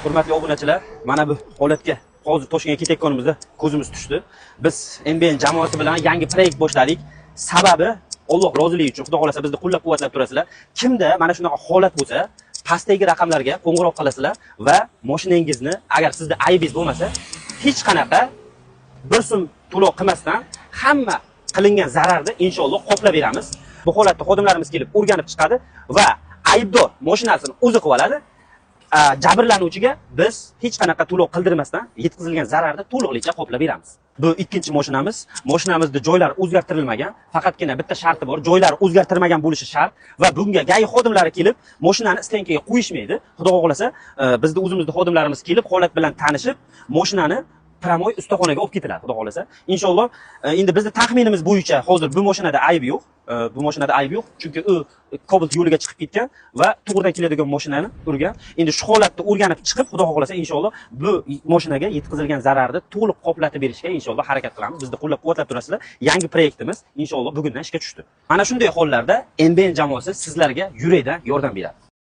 Hurmatli obunachilar, mana bu holatga hozir Toshkentga ketayotganimizda ko'zimiz tushdi. Biz MBN jamoasi bilan yangi proyekt boshladik. Sababi Alloh roziligi uchun, Xudo xolasa bizni qo'llab-quvvatlab turasizlar. Kimda mana shunaqa holat bo'lsa, pastdagi raqamlarga qo'ng'iroq qilasizlar va mashinangizni agar sizda aybingiz bo'lmasa, hech qanaqa bir so'm to'lov qilmasdan hamma qilingan zararni inshaalloh qoplab beramiz. Bu holatda xodimlarimiz kelib o'rganib chiqadi va aybdor mashinasini o'zi qilib oladi. Jabrlanuvchiga biz hech qanaqa to'lov qildirmasdan yetkazilgan zararni to'liqlicha qoplab beramiz. Bu ikkinchi mashinamiz. Mashinamizda joylar o'zgartirilmagan, faqatgina bitta sharti bor, joylar o'zgartirilmagan bo'lishi shart va bunga GAI xodimlari kelib, mashinani stankaga qo'yishmaydi. Xudo xolasa, bizda o'zimizda xodimlarimiz kelib, holat bilan tanishib, mashinani pramoy ustaxonaga olib ketiladi, xudo xolasa. Inshaalloh, endi bizning taxminimiz bo'yicha hozir bu mashinada ayb yo'q. Bu mashinada ayb yo'q, chunki u Cobalt yo'liga chiqib ketgan va to'g'ridan keladigan mashinani urgan. Endi shu holatda o'rganib chiqib, xudo xolasa inshaalloh bu mashinaga yetkazilgan zararni to'liq qoplatib berishga inshaalloh harakat qilamiz. Bizni qo'llab-quvvatlab turasizlar. Yangi proyektimiz inshaalloh bugundan ishga tushdi. Mana shunday hollarda MBN jamoasi sizlarga yurakdan yordam beradi.